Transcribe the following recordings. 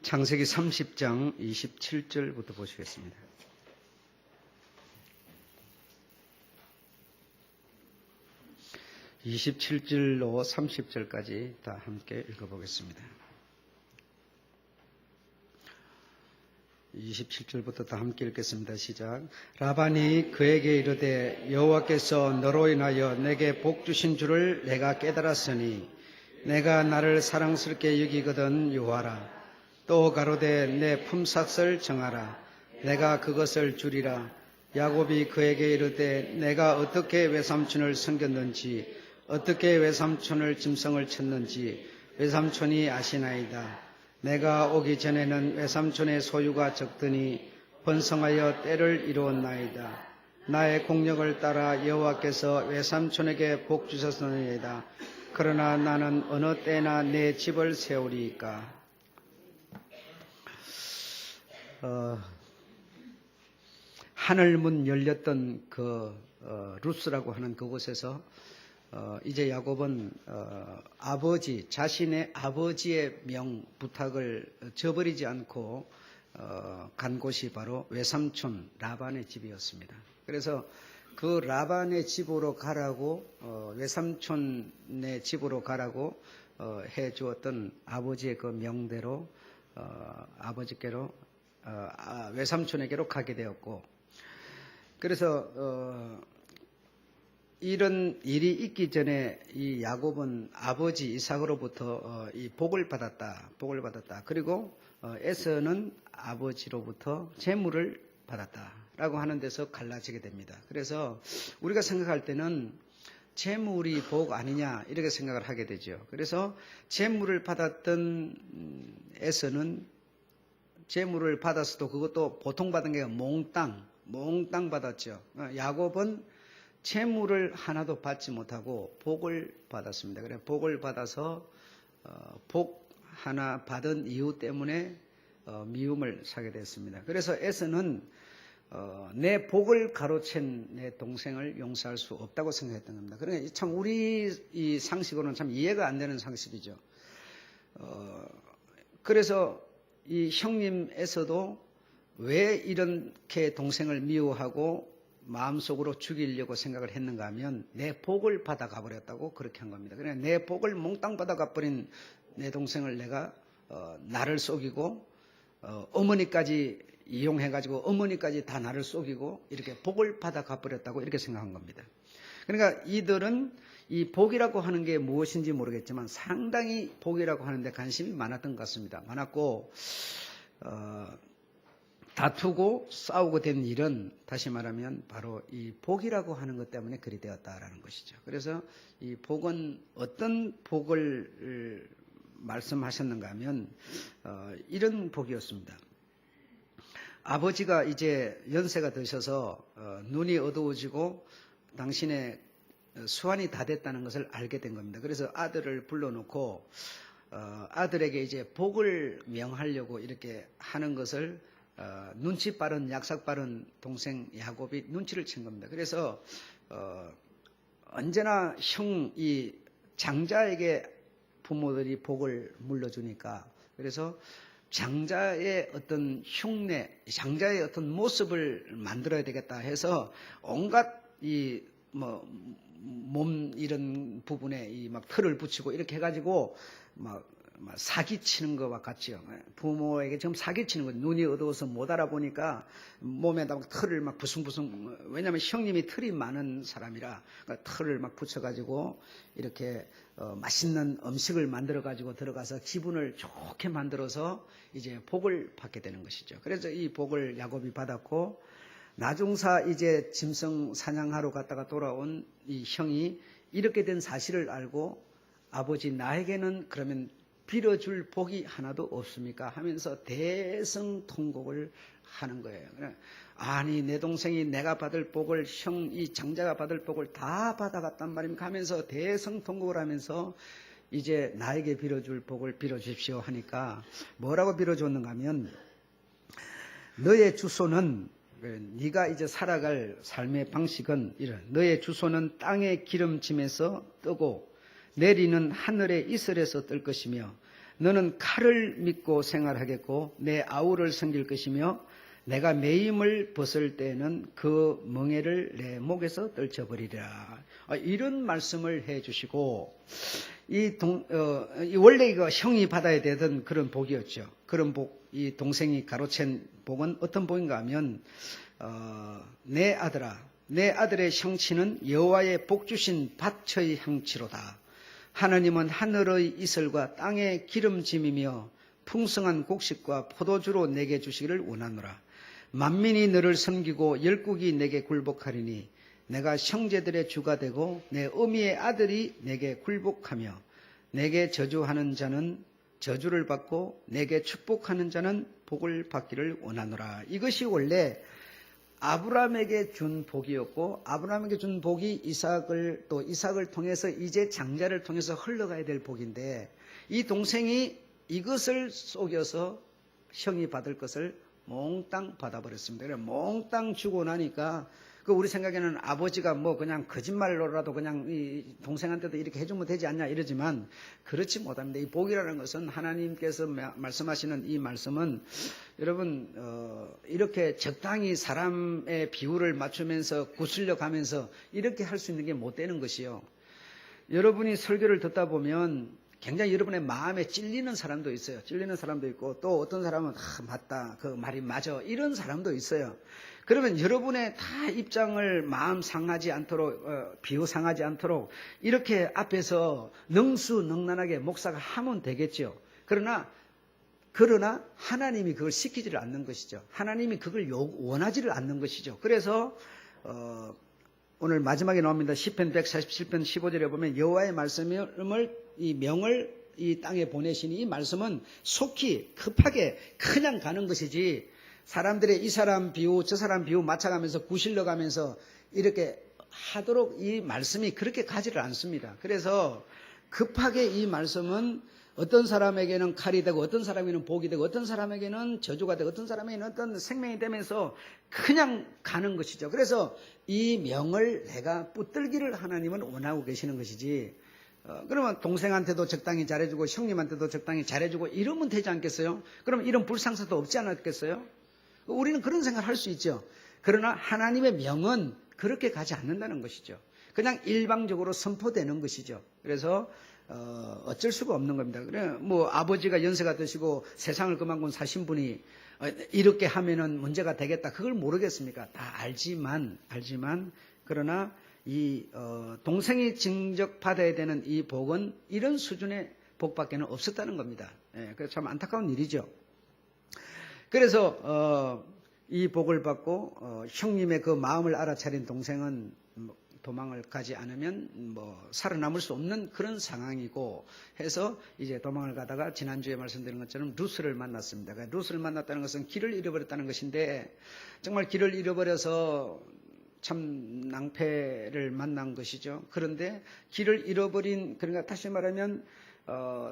창세기 30장 27절부터 보시겠습니다. (27절로) (30절까지) 다 함께 읽어보겠습니다. 27절부터 다 함께 읽겠습니다. 시작. 라반이 그에게 이르되 여호와께서 너로 인하여 내게 복 주신 줄을 내가 깨달았으니 내가 나를 사랑스럽게 여기거든 요하라. 또 가로되 내 품삯을 정하라. 내가 그것을 주리라. 야곱이 그에게 이르되 내가 어떻게 외삼촌을 섬겼는지 어떻게 외삼촌을 짐승을 쳤는지 외삼촌이 아시나이다. 내가 오기 전에는 외삼촌의 소유가 적더니 번성하여 때를 이루었나이다. 나의 공력을 따라 여호와께서 외삼촌에게 복 주셨느니이다. 그러나 나는 어느 때나 내 집을 세우리이까. 하늘문 열렸던 그 루스라고 하는 그곳에서 이제 야곱은 자신의 아버지의 명 부탁을 저버리지 않고 간 곳이 바로 외삼촌 라반의 집이었습니다. 그래서 그 라반의 집으로 가라고 외삼촌의 집으로 가라고 해 주었던 아버지의 그 명대로 아버지께로 외삼촌에게로 가게 되었고, 그래서 이런 일이 있기 전에 이 야곱은 아버지 이삭으로부터 이 복을 받았다. 그리고 에서는 아버지로부터 재물을 받았다라고 하는 데서 갈라지게 됩니다. 그래서 우리가 생각할 때는 재물이 복 아니냐 이렇게 생각을 하게 되죠. 그래서 재물을 받았던 에서는 재물을 받았어도 그것도 보통 받은 게 몽땅 받았죠. 야곱은 재물을 하나도 받지 못하고 복을 받았습니다. 그래 복을 받아서 복 하나 받은 이유 때문에 미움을 사게 됐습니다. 그래서 에서는 내 복을 가로챈 내 동생을 용서할 수 없다고 생각했던 겁니다. 그러니까 참 우리 이 상식으로는 참 이해가 안 되는 상식이죠. 그래서 이 형님에서도 왜 이렇게 동생을 미워하고 마음속으로 죽이려고 생각을 했는가 하면 내 복을 받아 가버렸다고 그렇게 한 겁니다. 그러니까 내 복을 몽땅 받아 가버린 내 동생을 내가 나를 속이고 어머니까지 이용해가지고 어머니까지 다 나를 속이고 이렇게 복을 받아 가버렸다고 이렇게 생각한 겁니다. 그러니까 이들은 이 복이라고 하는 게 무엇인지 모르겠지만 상당히 복이라고 하는데 관심이 많았던 것 같습니다. 많았고 다투고 싸우고 된 일은 다시 말하면 바로 이 복이라고 하는 것 때문에 그리 되었다라는 것이죠. 그래서 이 복은 어떤 복을 말씀하셨는가 하면 이런 복이었습니다. 아버지가 이제 연세가 드셔서 눈이 어두워지고 당신의 수환이 다 됐다는 것을 알게 된 겁니다. 그래서 아들을 불러놓고 아들에게 이제 복을 명하려고 이렇게 하는 것을 눈치 빠른 약삭 빠른 동생 야곱이 눈치를 챈 겁니다. 그래서 언제나 이 장자에게 부모들이 복을 물려주니까 그래서 장자의 어떤 흉내, 장자의 어떤 모습을 만들어야 되겠다 해서 온갖 몸 이런 부분에 막 털을 붙이고 이렇게 해가지고 막 사기치는 것과 같지요. 부모에게 지금 사기치는 거예요. 눈이 어두워서 못 알아보니까 몸에다 털을 막 부숭부숭, 왜냐하면 형님이 털이 많은 사람이라 그러니까 털을 막 붙여가지고 이렇게 맛있는 음식을 만들어가지고 들어가서 기분을 좋게 만들어서 이제 복을 받게 되는 것이죠. 그래서 이 복을 야곱이 받았고 나중사 이제 짐승 사냥하러 갔다가 돌아온 이 형이 이렇게 된 사실을 알고 아버지 나에게는 그러면 빌어줄 복이 하나도 없습니까? 하면서 대성통곡을 하는 거예요. 아니 내 동생이 내가 받을 복을 이 장자가 받을 복을 다 받아갔단 말입니까? 하면서 대성통곡을 하면서 이제 나에게 빌어줄 복을 빌어주십시오 하니까 뭐라고 빌어줬는가 하면 너의 주소는 네가 이제 살아갈 삶의 방식은 이런 너의 주소는 땅의 기름짐에서 뜨고 내리는 하늘의 이슬에서 뜰 것이며 너는 칼을 믿고 생활하겠고 내 아우를 섬길 것이며 내가 매임을 벗을 때에는 그 멍에를 내 목에서 떨쳐버리리라. 이런 말씀을 해주시고 원래 이거 형이 받아야 되던 그런 복이었죠. 그런 복, 이 동생이 가로챈 복은 어떤 복인가 하면 내 아들아, 내 아들의 형치는 여호와의 복 주신 밭의 형치로다. 하나님은 하늘의 이슬과 땅의 기름짐이며 풍성한 곡식과 포도주로 내게 주시기를 원하노라. 만민이 너를 섬기고 열국이 내게 굴복하리니 내가 형제들의 주가 되고 내 어미의 아들이 내게 굴복하며 내게 저주하는 자는 저주를 받고 내게 축복하는 자는 복을 받기를 원하노라. 이것이 원래 아브라함에게 준 복이었고 아브라함에게 준 복이 이삭을 통해서 이제 장자를 통해서 흘러가야 될 복인데 이 동생이 이것을 속여서 형이 받을 것을 몽땅 받아버렸습니다. 그래 몽땅 주고 나니까 우리 생각에는 아버지가 뭐 그냥 거짓말로라도 그냥 이 동생한테도 이렇게 해주면 되지 않냐 이러지만 그렇지 못합니다. 이 복이라는 것은 하나님께서 말씀하시는 이 말씀은 여러분 이렇게 적당히 사람의 비율을 맞추면서 구슬려 가면서 이렇게 할 수 있는 게 못 되는 것이요. 여러분이 설교를 듣다 보면 굉장히 여러분의 마음에 찔리는 사람도 있어요. 찔리는 사람도 있고 또 어떤 사람은 맞다 그 말이 맞아 이런 사람도 있어요. 그러면 여러분의 다 입장을 마음 상하지 않도록 비유 상하지 않도록 이렇게 앞에서 능수능란하게 목사가 하면 되겠죠. 그러나 하나님이 그걸 시키지를 않는 것이죠. 하나님이 그걸 원하지를 않는 것이죠. 그래서 오늘 마지막에 나옵니다. 시편 147편 15절에 보면 여호와의 말씀을 이 명을 이 땅에 보내시니 이 말씀은 속히 급하게 그냥 가는 것이지 사람들의 이 사람 비유 저 사람 비유 맞춰가면서 구실러 가면서 이렇게 하도록 이 말씀이 그렇게 가지를 않습니다. 그래서 급하게 이 말씀은 어떤 사람에게는 칼이 되고 어떤 사람에게는 복이 되고 어떤 사람에게는 저주가 되고 어떤 사람에게는 어떤 생명이 되면서 그냥 가는 것이죠. 그래서 이 명을 내가 붙들기를 하나님은 원하고 계시는 것이지 그러면 동생한테도 적당히 잘해주고 형님한테도 적당히 잘해주고 이러면 되지 않겠어요? 그러면 이런 불상사도 없지 않았겠어요? 우리는 그런 생각을 할 수 있죠. 그러나 하나님의 명은 그렇게 가지 않는다는 것이죠. 그냥 일방적으로 선포되는 것이죠. 그래서 어쩔 수가 없는 겁니다. 그래 뭐 아버지가 연세가 드시고 세상을 그만큼 사신 분이 이렇게 하면은 문제가 되겠다. 그걸 모르겠습니까? 다 알지만 그러나 이 동생이 증적받아야 되는 이 복은 이런 수준의 복밖에는 없었다는 겁니다. 예, 그래서 참 안타까운 일이죠. 그래서 이 복을 받고 형님의 그 마음을 알아차린 동생은 도망을 가지 않으면 뭐 살아남을 수 없는 그런 상황이고 해서 이제 도망을 가다가 지난주에 말씀드린 것처럼 루스를 만났습니다. 그러니까 루스를 만났다는 것은 길을 잃어버렸다는 것인데 정말 길을 잃어버려서 참 낭패를 만난 것이죠. 그런데 길을 잃어버린 그러니까 다시 말하면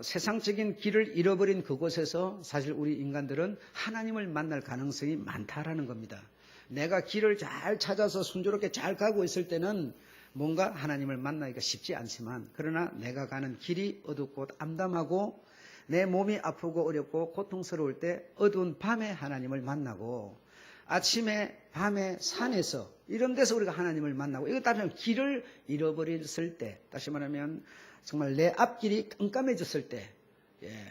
세상적인 길을 잃어버린 그곳에서 사실 우리 인간들은 하나님을 만날 가능성이 많다라는 겁니다. 내가 길을 잘 찾아서 순조롭게 잘 가고 있을 때는 뭔가 하나님을 만나기가 쉽지 않지만 그러나 내가 가는 길이 어둡고 암담하고 내 몸이 아프고 어렵고 고통스러울 때 어두운 밤에 하나님을 만나고 아침에 밤에 산에서 이런 데서 우리가 하나님을 만나고 이거 따르면 길을 잃어버렸을 때 다시 말하면 정말 내 앞길이 깜깜해졌을 때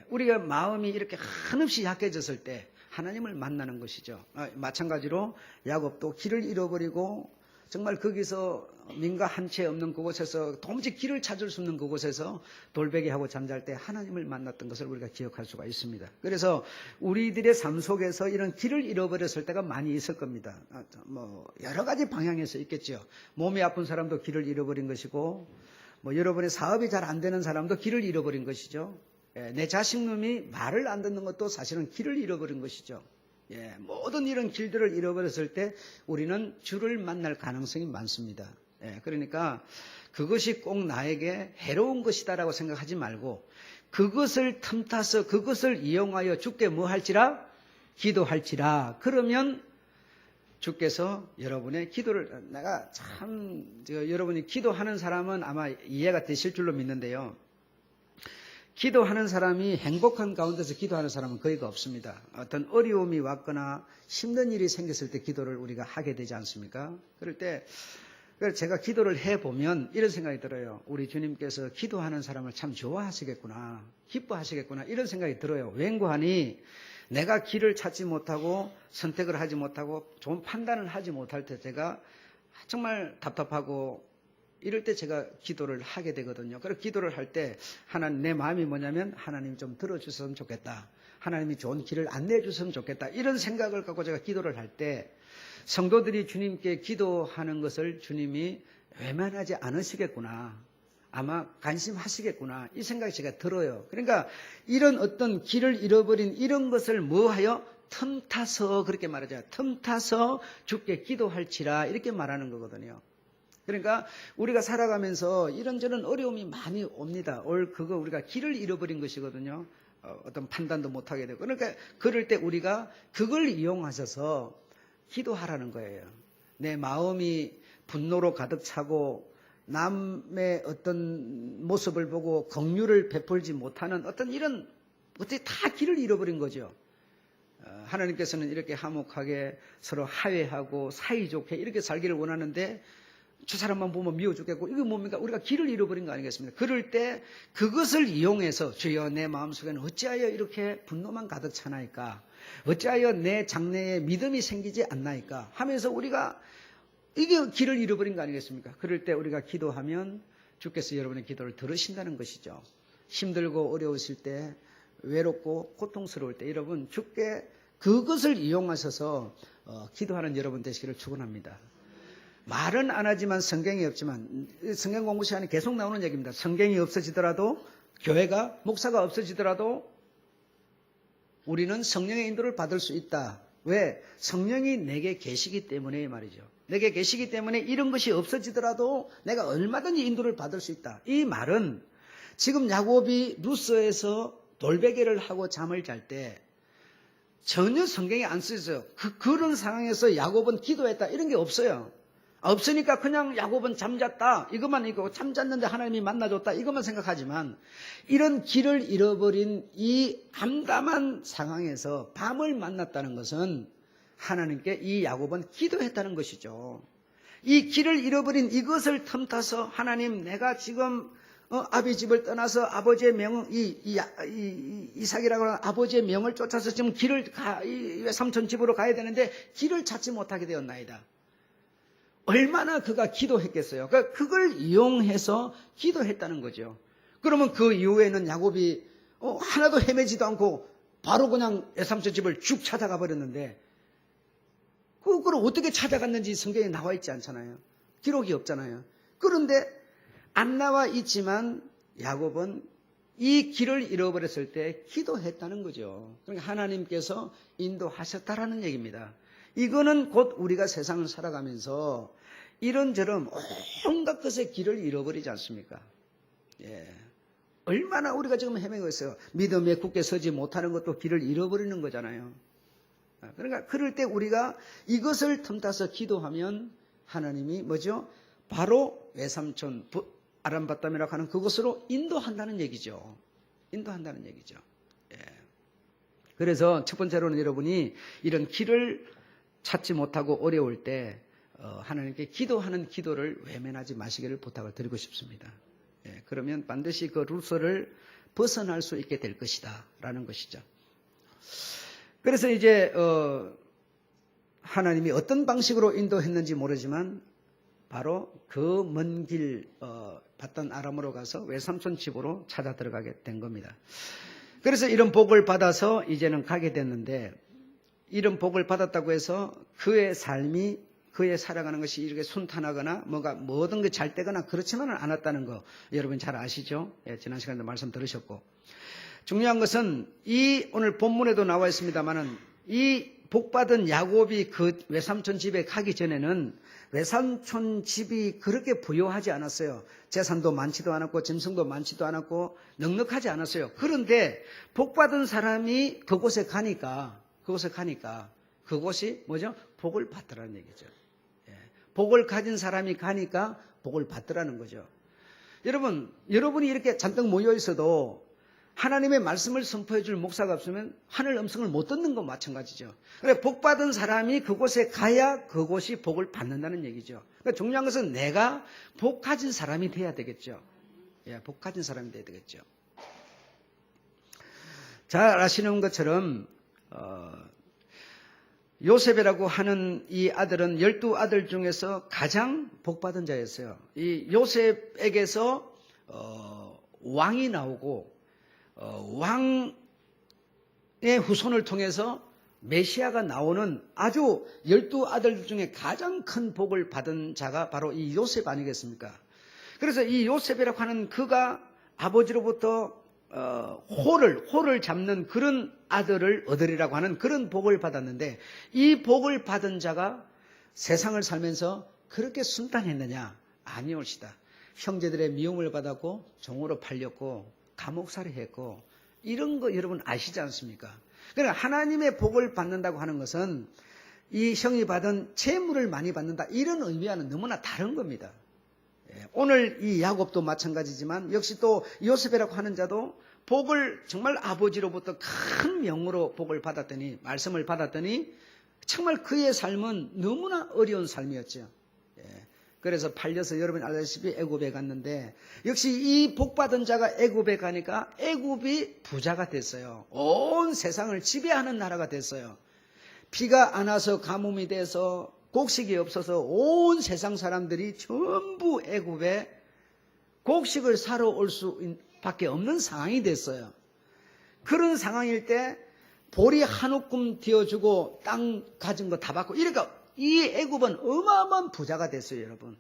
우리가 마음이 이렇게 한없이 약해졌을 때 하나님을 만나는 것이죠. 마찬가지로 야곱도 길을 잃어버리고 정말 거기서 민가 한 채 없는 그곳에서 도무지 길을 찾을 수 없는 그곳에서 돌베개하고 잠잘 때 하나님을 만났던 것을 우리가 기억할 수가 있습니다. 그래서 우리들의 삶 속에서 이런 길을 잃어버렸을 때가 많이 있을 겁니다. 뭐 여러 가지 방향에서 있겠죠. 몸이 아픈 사람도 길을 잃어버린 것이고 뭐 여러분의 사업이 잘 안 되는 사람도 길을 잃어버린 것이죠. 내 자식놈이 말을 안 듣는 것도 사실은 길을 잃어버린 것이죠. 모든 이런 길들을 잃어버렸을 때 우리는 주를 만날 가능성이 많습니다. 그러니까 그것이 꼭 나에게 해로운 것이다라고 생각하지 말고 그것을 틈타서 그것을 이용하여 주께 뭐 할지라? 기도할지라. 그러면 주께서 여러분의 기도를 내가 참 여러분이 기도하는 사람은 아마 이해가 되실 줄로 믿는데요. 기도하는 사람이 행복한 가운데서 기도하는 사람은 거의가 없습니다. 어떤 어려움이 왔거나 힘든 일이 생겼을 때 기도를 우리가 하게 되지 않습니까? 그럴 때 제가 기도를 해보면 이런 생각이 들어요. 우리 주님께서 기도하는 사람을 참 좋아하시겠구나, 기뻐하시겠구나, 이런 생각이 들어요. 왠고하니 내가 길을 찾지 못하고 선택을 하지 못하고 좋은 판단을 하지 못할 때 제가 정말 답답하고 이럴 때 제가 기도를 하게 되거든요. 그래서 기도를 할 때 하나님, 내 마음이 뭐냐면 하나님 좀 들어주셨으면 좋겠다, 하나님이 좋은 길을 안내해 주셨으면 좋겠다, 이런 생각을 갖고 제가 기도를 할 때 성도들이 주님께 기도하는 것을 주님이 외면하지 않으시겠구나, 아마 관심하시겠구나, 이 생각이 제가 들어요. 그러니까 이런 어떤 길을 잃어버린 이런 것을 뭐하여 틈타서, 그렇게 말하죠. 틈타서 주께 기도할지라, 이렇게 말하는 거거든요. 그러니까 우리가 살아가면서 이런저런 어려움이 많이 옵니다. 그거 우리가 길을 잃어버린 것이거든요. 어떤 판단도 못하게 되고. 그러니까 그럴 때 우리가 그걸 이용하셔서 기도하라는 거예요. 내 마음이 분노로 가득 차고 남의 어떤 모습을 보고 긍휼을 베풀지 못하는 어떤 이런, 어떻게 다 길을 잃어버린 거죠. 하나님께서는 이렇게 화목하게 서로 화해하고 사이좋게 이렇게 살기를 원하는데 저 사람만 보면 미워 죽겠고, 이게 뭡니까? 우리가 길을 잃어버린 거 아니겠습니까? 그럴 때 그것을 이용해서 주여 내 마음속에는 어찌하여 이렇게 분노만 가득 차나이까, 어찌하여 내 장래에 믿음이 생기지 않나이까 하면서 우리가 이게 길을 잃어버린 거 아니겠습니까? 그럴 때 우리가 기도하면 주께서 여러분의 기도를 들으신다는 것이죠. 힘들고 어려우실 때, 외롭고 고통스러울 때 여러분 주께 그것을 이용하셔서 기도하는 여러분 되시기를 축원합니다. 말은 안 하지만 성경이 없지만, 성경 공부 시간에 계속 나오는 얘기입니다. 성경이 없어지더라도, 교회가, 목사가 없어지더라도 우리는 성령의 인도를 받을 수 있다. 왜? 성령이 내게 계시기 때문에 말이죠. 내게 계시기 때문에 이런 것이 없어지더라도 내가 얼마든지 인도를 받을 수 있다. 이 말은 지금 야곱이 루스에서 돌베개를 하고 잠을 잘 때 전혀 성경에 안 쓰여져요. 그런 상황에서 야곱은 기도했다, 이런 게 없어요. 없으니까 그냥 야곱은 잠잤다, 이것만 있고, 잠잤는데 하나님이 만나줬다, 이것만 생각하지만 이런 길을 잃어버린 이 암담한 상황에서 밤을 만났다는 것은 하나님께 이 야곱은 기도했다는 것이죠. 이 길을 잃어버린 이것을 틈타서 하나님, 내가 지금 아비 집을 떠나서 아버지의 이삭이라고 하는 아버지의 명을 쫓아서 지금 삼촌 집으로 가야 되는데 길을 찾지 못하게 되었나이다. 얼마나 그가 기도했겠어요. 그러니까 그걸 이용해서 기도했다는 거죠. 그러면 그 이후에는 야곱이 하나도 헤매지도 않고 바로 그냥 외삼촌 집을 쭉 찾아가 버렸는데, 그걸 어떻게 찾아갔는지 성경에 나와 있지 않잖아요. 기록이 없잖아요. 그런데 안 나와 있지만 야곱은 이 길을 잃어버렸을 때 기도했다는 거죠. 그러니까 하나님께서 인도하셨다라는 얘기입니다. 이거는 곧 우리가 세상을 살아가면서 이런저런 온갖 것의 길을 잃어버리지 않습니까? 예. 얼마나 우리가 지금 헤매고 있어요. 믿음에 굳게 서지 못하는 것도 길을 잃어버리는 거잖아요. 그러니까 그럴 때 우리가 이것을 틈타서 기도하면 하나님이 뭐죠? 바로 외삼촌 아람바담이라고 하는 그곳으로 인도한다는 얘기죠. 인도한다는 얘기죠. 예. 그래서 첫 번째로는 여러분이 이런 길을 찾지 못하고 어려울 때 하나님께 기도하는 기도를 외면하지 마시기를 부탁을 드리고 싶습니다. 예, 그러면 반드시 그 루스를 벗어날 수 있게 될 것이다 라는 것이죠. 그래서 이제 하나님이 어떤 방식으로 인도했는지 모르지만 바로 그 먼 길 받던 아람으로 가서 외삼촌 집으로 찾아 들어가게 된 겁니다. 그래서 이런 복을 받아서 이제는 가게 됐는데, 이런 복을 받았다고 해서 그의 삶이, 그의 살아가는 것이 이렇게 순탄하거나 뭔가 모든 게 잘 되거나 그렇지만은 않았다는 거 여러분 잘 아시죠? 예, 지난 시간에도 말씀 들으셨고, 중요한 것은 오늘 본문에도 나와 있습니다만은 이 복받은 야곱이 그 외삼촌 집에 가기 전에는 외삼촌 집이 그렇게 부유하지 않았어요. 재산도 많지도 않았고 짐승도 많지도 않았고 넉넉하지 않았어요. 그런데 복받은 사람이 그곳에 가니까 그곳이 뭐죠? 복을 받더라는 얘기죠. 예. 복을 가진 사람이 가니까 복을 받더라는 거죠. 여러분이 이렇게 잔뜩 모여 있어도 하나님의 말씀을 선포해 줄 목사가 없으면 하늘 음성을 못 듣는 것 마찬가지죠. 그래, 복 받은 사람이 그곳에 가야 그곳이 복을 받는다는 얘기죠. 그러니까 중요한 것은 내가 복 가진 사람이 돼야 되겠죠. 예, 복 가진 사람이 돼야 되겠죠. 잘 아시는 것처럼 요셉이라고 하는 이 아들은 12아들 중에서 가장 복받은 자였어요. 이 요셉에게서 왕이 나오고 왕의 후손을 통해서 메시아가 나오는 아주 12아들 중에 가장 큰 복을 받은 자가 바로 이 요셉 아니겠습니까? 그래서 이 요셉이라고 하는 그가 아버지로부터 호를 잡는 그런 아들을 얻으리라고 하는 그런 복을 받았는데, 이 복을 받은 자가 세상을 살면서 그렇게 순탄했느냐? 아니올시다. 형제들의 미움을 받았고 종으로 팔렸고 감옥살이 했고, 이런 거 여러분 아시지 않습니까? 그러니까 하나님의 복을 받는다고 하는 것은 이 형이 받은 재물을 많이 받는다, 이런 의미와는 너무나 다른 겁니다. 오늘 이 야곱도 마찬가지지만 역시 또 요셉이라고 하는 자도 복을 정말 아버지로부터 큰 명으로 복을 받았더니, 말씀을 받았더니 정말 그의 삶은 너무나 어려운 삶이었죠. 그래서 팔려서 여러분이 알다시피 애굽에 갔는데, 역시 이 복받은 자가 애굽에 가니까 애굽이 부자가 됐어요. 온 세상을 지배하는 나라가 됐어요. 비가 안 와서 가뭄이 돼서 곡식이 없어서 온 세상 사람들이 전부 애굽에 곡식을 사러 올 수밖에 없는 상황이 됐어요. 그런 상황일 때 보리 한 움큼 띄워주고 땅 가진 거 다 받고, 이러니까 이 애굽은 어마어마한 부자가 됐어요, 여러분.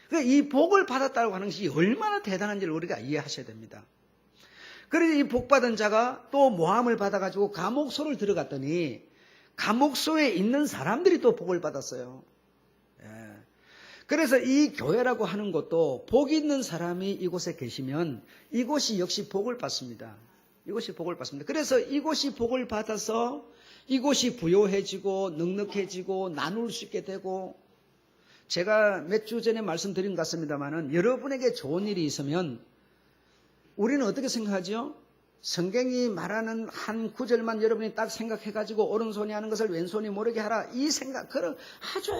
그러니까 이 복을 받았다고 하는 것이 얼마나 대단한지를 우리가 이해하셔야 됩니다. 그래서 이 복받은 자가 또 모함을 받아가지고 감옥소를 들어갔더니 감옥소에 있는 사람들이 또 복을 받았어요. 그래서 이 교회라고 하는 것도 복 있는 사람이 이곳에 계시면 이곳이 역시 복을 받습니다. 이곳이 복을 받습니다. 그래서 이곳이 복을 받아서 이곳이 부요해지고 넉넉해지고 나눌 수 있게 되고, 제가 몇 주 전에 말씀드린 것 같습니다만은, 여러분에게 좋은 일이 있으면 우리는 어떻게 생각하죠? 성경이 말하는 한 구절만 여러분이 딱 생각해가지고 오른손이 하는 것을 왼손이 모르게 하라, 이 생각, 그런 아주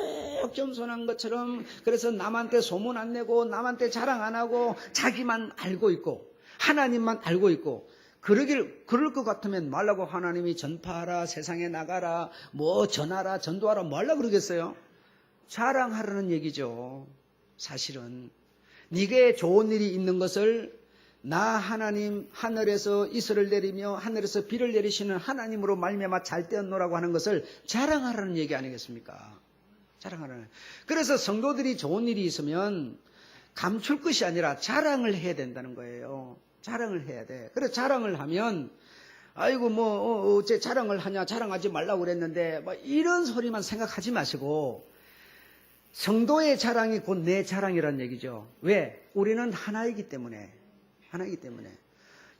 겸손한 것처럼, 그래서 남한테 소문 안 내고 남한테 자랑 안 하고 자기만 알고 있고 하나님만 알고 있고, 그럴 것 같으면 말라고 하나님이 전파하라, 세상에 나가라, 뭐 전하라, 전도하라, 뭐 하려고 그러겠어요? 자랑하라는 얘기죠. 사실은 네게 좋은 일이 있는 것을 나 하나님, 하늘에서 이슬을 내리며 하늘에서 비를 내리시는 하나님으로 말미암아 잘 되었노라고 하는 것을 자랑하라는 얘기 아니겠습니까? 자랑하라는. 그래서 성도들이 좋은 일이 있으면 감출 것이 아니라 자랑을 해야 된다는 거예요. 자랑을 해야 돼. 그래서 자랑을 하면, 아이고 어째 자랑을 하냐, 자랑하지 말라고 그랬는데 뭐 이런 소리만 생각하지 마시고, 성도의 자랑이 곧 내 자랑이라는 얘기죠. 왜? 우리는 하나이기 때문에. 하나이기 때문에.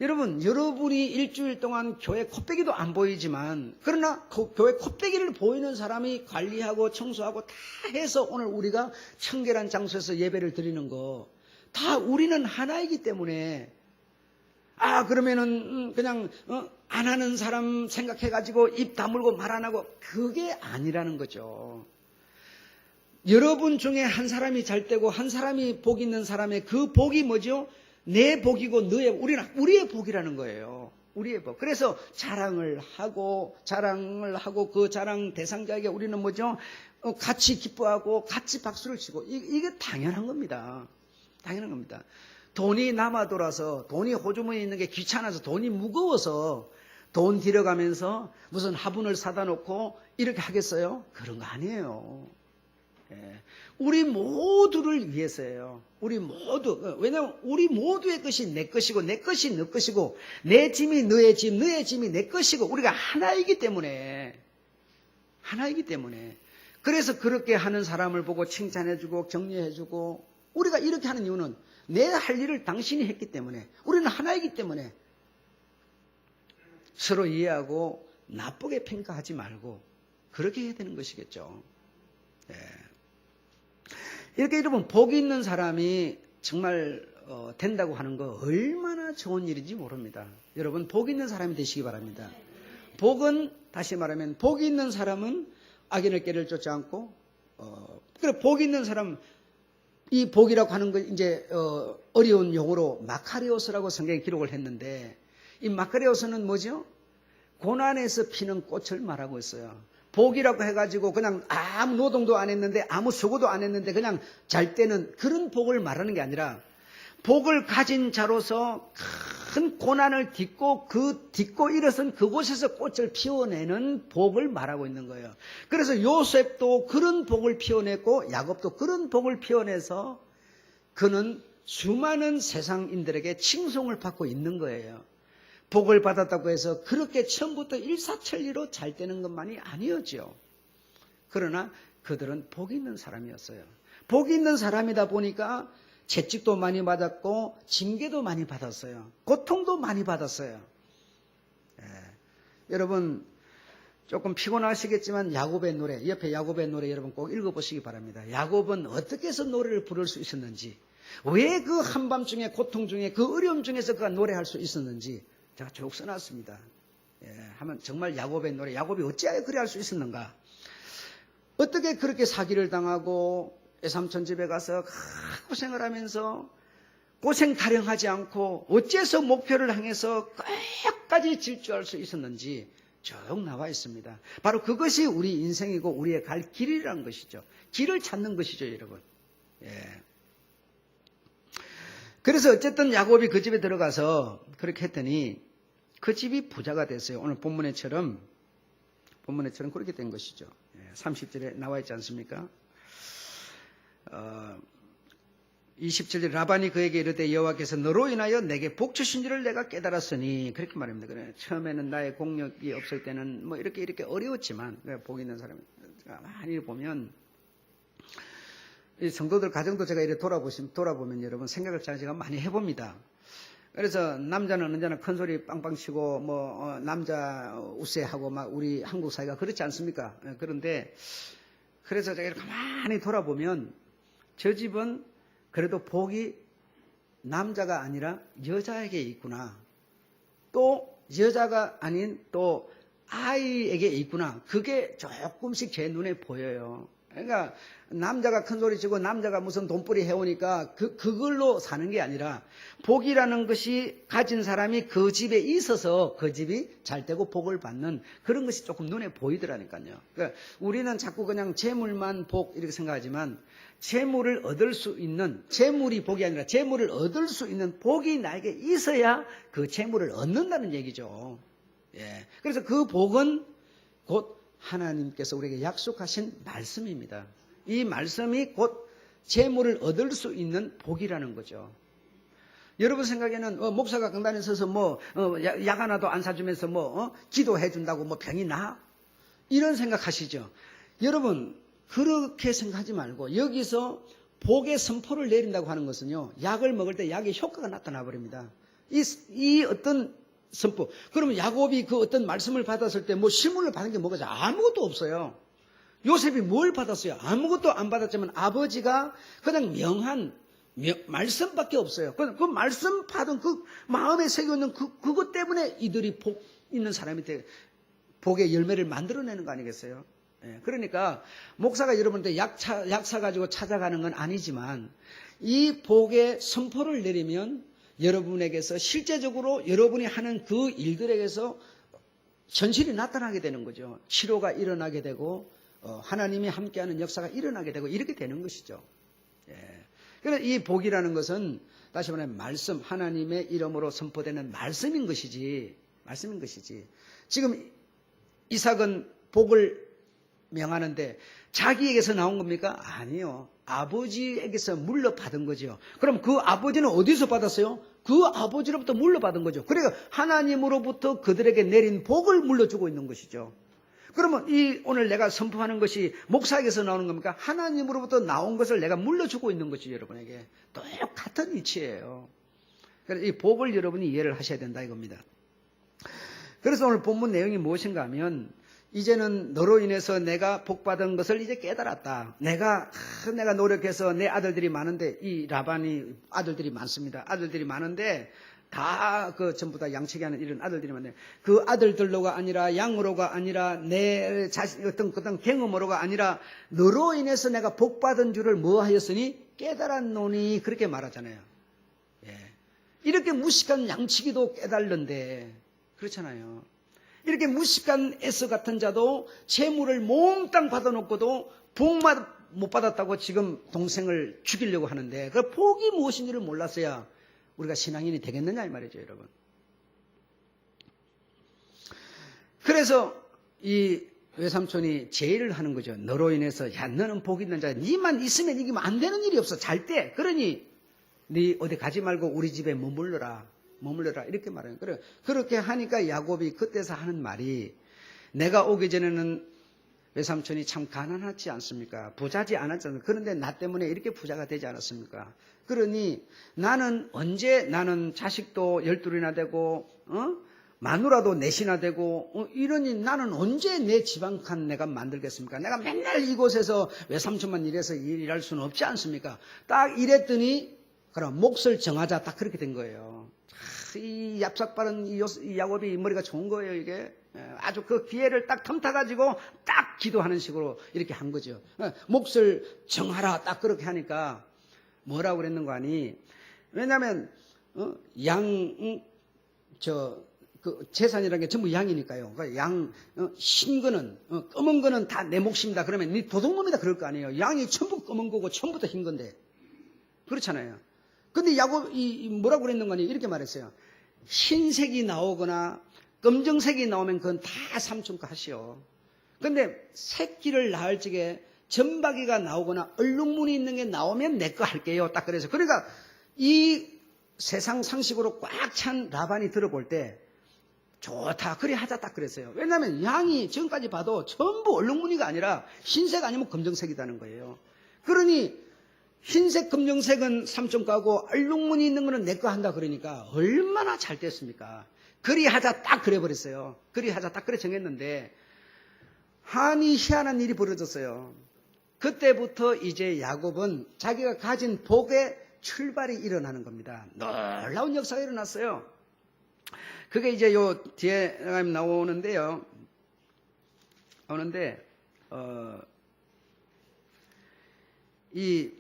여러분이 일주일 동안 교회 코빼기도 안 보이지만, 그러나 교회 코빼기를 보이는 사람이 관리하고 청소하고 다 해서 오늘 우리가 청결한 장소에서 예배를 드리는 거, 다 우리는 하나이기 때문에. 그러면은 그냥 안 하는 사람 생각해가지고 입 다물고 말 안 하고, 그게 아니라는 거죠. 여러분 중에 한 사람이 잘 되고 한 사람이 복 있는 사람의 그 복이 뭐죠? 내 복이고 우리의 복이라는 거예요. 우리의 복. 그래서 자랑을 하고 그 자랑 대상자에게 우리는 뭐죠? 같이 기뻐하고 같이 박수를 치고, 이게 당연한 겁니다. 당연한 겁니다. 돈이 남아 돌아서, 돈이 호주머니에 있는 게 귀찮아서, 돈이 무거워서 돈 들여가면서 무슨 화분을 사다 놓고 이렇게 하겠어요? 그런 거 아니에요. 우리 모두를 위해서예요. 우리 모두. 왜냐하면 우리 모두의 것이 내 것이고 내 것이 너 것이고, 내 짐이 너의 짐, 너의 짐이 내 것이고, 우리가 하나이기 때문에. 그래서 그렇게 하는 사람을 보고 칭찬해주고 격려해주고, 우리가 이렇게 하는 이유는 내 할 일을 당신이 했기 때문에, 우리는 하나이기 때문에 서로 이해하고 나쁘게 평가하지 말고 그렇게 해야 되는 것이겠죠. 이렇게 여러분, 복이 있는 사람이 정말 된다고 하는 거 얼마나 좋은 일인지 모릅니다. 여러분 복 있는 사람이 되시기 바랍니다. 복은 다시 말하면 복 있는 사람은 악인의 길을 쫓지 않고 그래 복 있는 사람 이 복이라고 하는 거 이제 어려운 용어로 마카리오스라고 성경에 기록을 했는데 이 마카리오스는 뭐죠? 고난에서 피는 꽃을 말하고 있어요. 복이라고 해가지고 그냥 아무 노동도 안 했는데 아무 수고도 안 했는데 그냥 잘 때는 그런 복을 말하는 게 아니라 복을 가진 자로서 큰 고난을 딛고 일어선 그곳에서 꽃을 피워내는 복을 말하고 있는 거예요. 그래서 요셉도 그런 복을 피워냈고 야곱도 그런 복을 피워내서 그는 수많은 세상인들에게 칭송을 받고 있는 거예요. 복을 받았다고 해서 그렇게 처음부터 일사천리로 잘 되는 것만이 아니었죠. 그러나 그들은 복 있는 사람이었어요. 복 있는 사람이다 보니까 채찍도 많이 받았고 징계도 많이 받았어요. 고통도 많이 받았어요. 여러분 조금 피곤하시겠지만 야곱의 노래, 옆에 야곱의 노래 여러분 꼭 읽어보시기 바랍니다. 야곱은 어떻게 해서 노래를 부를 수 있었는지, 왜 그 한밤중에 고통 중에 그 어려움 중에서 그가 노래할 수 있었는지 제가 쭉 써놨습니다. 하면 정말 야곱의 노래, 야곱이 어찌하여 그래 할 수 있었는가? 어떻게 그렇게 사기를 당하고 외삼촌 집에 가서 고생을 하면서 고생 타령하지 않고 어째서 목표를 향해서 끝까지 질주할 수 있었는지 쭉 나와 있습니다. 바로 그것이 우리 인생이고 우리의 갈 길이라는 것이죠. 길을 찾는 것이죠, 여러분. 그래서 어쨌든 야곱이 그 집에 들어가서 그렇게 했더니 그 집이 부자가 됐어요. 오늘 본문에처럼 그렇게 된 것이죠. 30절에 나와 있지 않습니까? 27절 라반이 그에게 이르되 여호와께서 너로 인하여 내게 복 주신 줄을 내가 깨달았으니 그렇게 말합니다. 그래 처음에는 나의 공력이 없을 때는 뭐 이렇게 어려웠지만 복 있는 사람이 많이 보면 이 성도들 가정도 제가 이렇게 돌아보면 여러분 생각을 제가 많이 해봅니다. 그래서 남자는 언제나 큰 소리 빵빵 치고 남자 우세하고 막 우리 한국 사회가 그렇지 않습니까? 그런데 그래서 제가 가만히 돌아보면 저 집은 그래도 복이 남자가 아니라 여자에게 있구나. 또 여자가 아닌 또 아이에게 있구나. 그게 조금씩 제 눈에 보여요. 그러니까 남자가 큰 소리 치고 남자가 무슨 돈벌이 해오니까 그걸로 사는 게 아니라 복이라는 것이 가진 사람이 그 집에 있어서 그 집이 잘 되고 복을 받는 그런 것이 조금 눈에 보이더라니까요. 그러니까 우리는 자꾸 그냥 재물만 복 이렇게 생각하지만 재물을 얻을 수 있는, 재물이 복이 아니라 재물을 얻을 수 있는 복이 나에게 있어야 그 재물을 얻는다는 얘기죠. 그래서 그 복은 곧 하나님께서 우리에게 약속하신 말씀입니다. 이 말씀이 곧 재물을 얻을 수 있는 복이라는 거죠. 여러분 생각에는 목사가 강단에 서서 약 하나도 안 사주면서 기도해 준다고 병이 나? 이런 생각하시죠. 여러분 그렇게 생각하지 말고 여기서 복의 선포를 내린다고 하는 것은요. 약을 먹을 때 약의 효과가 나타나 버립니다. 이 어떤 선포. 그러면 야곱이 그 어떤 말씀을 받았을 때 실물을 받은 게 뭐가 아무것도 없어요. 요셉이 뭘 받았어요? 아무것도 안 받았지만 아버지가 그냥 명한 말씀밖에 없어요. 그 말씀 받은 그 마음에 새겨있는 그것 때문에 이들이 복 있는 사람이 복의 열매를 만들어내는 거 아니겠어요? 그러니까 목사가 여러분한테 약 사가지고 찾아가는 건 아니지만 이 복의 선포를 내리면 여러분에게서 실제적으로 여러분이 하는 그 일들에게서 현실이 나타나게 되는 거죠. 치료가 일어나게 되고 하나님이 함께하는 역사가 일어나게 되고 이렇게 되는 것이죠. 그래서 이 복이라는 것은 다시 말하면 말씀, 하나님의 이름으로 선포되는 말씀인 것이지. 지금 이삭은 복을 명하는데 자기에게서 나온 겁니까? 아니요. 아버지에게서 물려받은 거죠. 그럼 그 아버지는 어디서 받았어요? 그 아버지로부터 물려받은 거죠. 그러니까 하나님으로부터 그들에게 내린 복을 물려주고 있는 것이죠. 그러면 오늘 내가 선포하는 것이 목사에게서 나오는 겁니까? 하나님으로부터 나온 것을 내가 물려주고 있는 것이죠. 여러분에게. 똑같은 이치예요. 그래서 이 복을 여러분이 이해를 하셔야 된다 이겁니다. 그래서 오늘 본문 내용이 무엇인가 하면 이제는 너로 인해서 내가 복받은 것을 이제 깨달았다. 내가 노력해서 내 아들들이 많은데, 이 라반이 아들들이 많습니다. 아들들이 많은데 다 전부 다 양치기 하는 이런 아들들이 많네. 그 아들들로가 아니라 양으로가 아니라 내 자신 어떤 경험으로가 아니라 너로 인해서 내가 복받은 줄을 뭐 하였으니 깨달았노니 그렇게 말하잖아요. 예. 이렇게 무식한 양치기도 깨달는데 그렇잖아요. 이렇게 무식한 에서 같은 자도 재물을 몽땅 받아놓고도 복 못 받았다고 지금 동생을 죽이려고 하는데 그 복이 무엇인지를 몰랐어야 우리가 신앙인이 되겠느냐 이 말이죠, 여러분. 그래서 이 외삼촌이 제의를 하는 거죠. 너로 인해서 야 너는 복 있는 자야. 니만 있으면 이기면 안 되는 일이 없어. 잘 때. 그러니 니 어디 가지 말고 우리 집에 머물러라 이렇게 말해요. 그렇게 하니까 야곱이 그때서 하는 말이 내가 오기 전에는 외삼촌이 참 가난하지 않습니까? 부자지 않았잖아요. 그런데 나 때문에 이렇게 부자가 되지 않았습니까? 그러니 나는 자식도 12이나 되고 마누라도 넷이나 되고 이러니 나는 언제 내 지방칸 내가 만들겠습니까? 내가 맨날 이곳에서 외삼촌만 일해서 일할 수는 없지 않습니까? 딱 이랬더니 그럼 몫을 정하자 딱 그렇게 된 거예요. 이 얍삭바른 이 야곱이 머리가 좋은 거예요, 이게. 아주 그 기회를 딱 틈타가지고 딱 기도하는 식으로 이렇게 한 거죠. 몫을 정하라 딱 그렇게 하니까 뭐라고 그랬는 거 아니? 왜냐하면 재산이라는 게 전부 양이니까요. 그러니까 흰 거는 검은 거는 다 내 몫입니다. 그러면 네 도둑놈이다 그럴 거 아니에요. 양이 전부 검은 거고 전부 다 흰 건데 그렇잖아요. 근데 야곱이 뭐라고 그랬는 거 아니? 이렇게 말했어요. 흰색이 나오거나 검정색이 나오면 그건 다 삼촌 거 하시오. 근데 새끼를 낳을 적에 점박이가 나오거나 얼룩무늬 있는 게 나오면 내 거 할게요. 딱 그래서. 그러니까 이 세상 상식으로 꽉 찬 라반이 들어볼 때 좋다. 그래 하자 딱 그랬어요. 왜냐하면 양이 지금까지 봐도 전부 얼룩무늬가 아니라 흰색 아니면 검정색이라는 거예요. 그러니 흰색 검정색은 삼촌 거고 얼룩무늬 있는 거는 내 거 한다 그러니까 얼마나 잘 됐습니까? 그리 하자 딱 그래 버렸어요. 그리 하자 딱 그래 정했는데 한이 희한한 일이 벌어졌어요. 그때부터 이제 야곱은 자기가 가진 복의 출발이 일어나는 겁니다. 놀라운 역사가 일어났어요. 그게 이제 요 뒤에 나오는데요. 이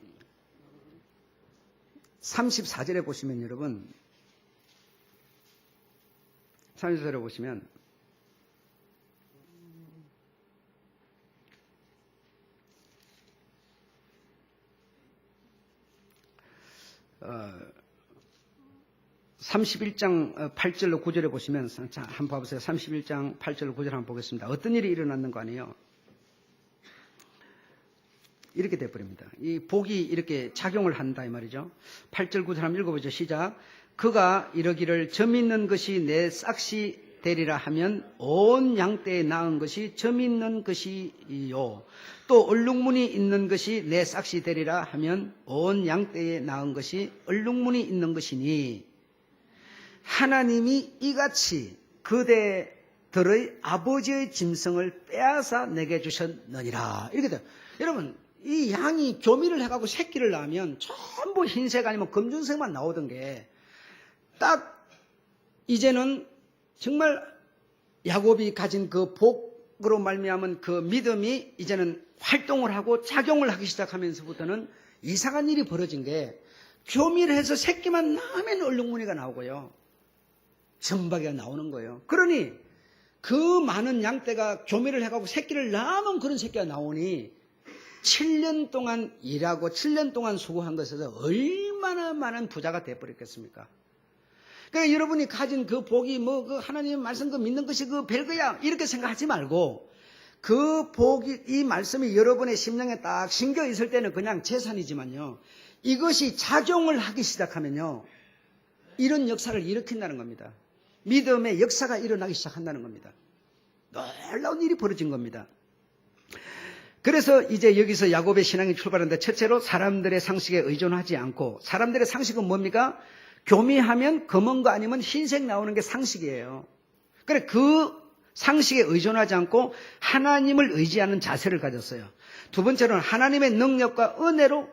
34절에 보시면 여러분 34절에 보시면 어, 31장 8절로 9절에 보시면 자, 한번 봐보세요. 31장 8절로 9절 한번 보겠습니다. 어떤 일이 일어났는 거 아니에요? 이렇게 돼버립니다. 이 복이 이렇게 작용을 한다 이 말이죠. 8절 9절 한번 읽어보죠. 시작. 그가 이러기를 점 있는 것이 내 싹시 되리라 하면 온 양떼에 낳은 것이 점 있는 것이요. 또 얼룩무늬 있는 것이 내 싹시 되리라 하면 온 양떼에 낳은 것이 얼룩무늬 있는 것이니 하나님이 이같이 그대들의 아버지의 짐승을 빼앗아 내게 주셨느니라. 이렇게 돼요. 여러분 이 양이 교미를 해가지고 새끼를 낳으면 전부 흰색 아니면 검정색만 나오던 게 딱 이제는 정말 야곱이 가진 그 복으로 말미암은 그 믿음이 이제는 활동을 하고 작용을 하기 시작하면서부터는 이상한 일이 벌어진 게 교미를 해서 새끼만 낳으면 얼룩무늬가 나오고요. 점박이가 나오는 거예요. 그러니 그 많은 양떼가 교미를 해가지고 새끼를 낳으면 그런 새끼가 나오니 7년 동안 일하고 7년 동안 수고한 것에서 얼마나 많은 부자가 되어버렸겠습니까? 그러니까 여러분이 가진 그 복이 그 하나님의 말씀 그 믿는 것이 그 별거야 이렇게 생각하지 말고 그 복이 이 말씀이 여러분의 심령에 딱 심겨 있을 때는 그냥 재산이지만요. 이것이 작용을 하기 시작하면요. 이런 역사를 일으킨다는 겁니다. 믿음의 역사가 일어나기 시작한다는 겁니다. 놀라운 일이 벌어진 겁니다. 그래서 이제 여기서 야곱의 신앙이 출발하는데 첫째로 사람들의 상식에 의존하지 않고 사람들의 상식은 뭡니까? 교미하면 검은 거 아니면 흰색 나오는 게 상식이에요. 그래 그 상식에 의존하지 않고 하나님을 의지하는 자세를 가졌어요. 두 번째로는 하나님의 능력과 은혜로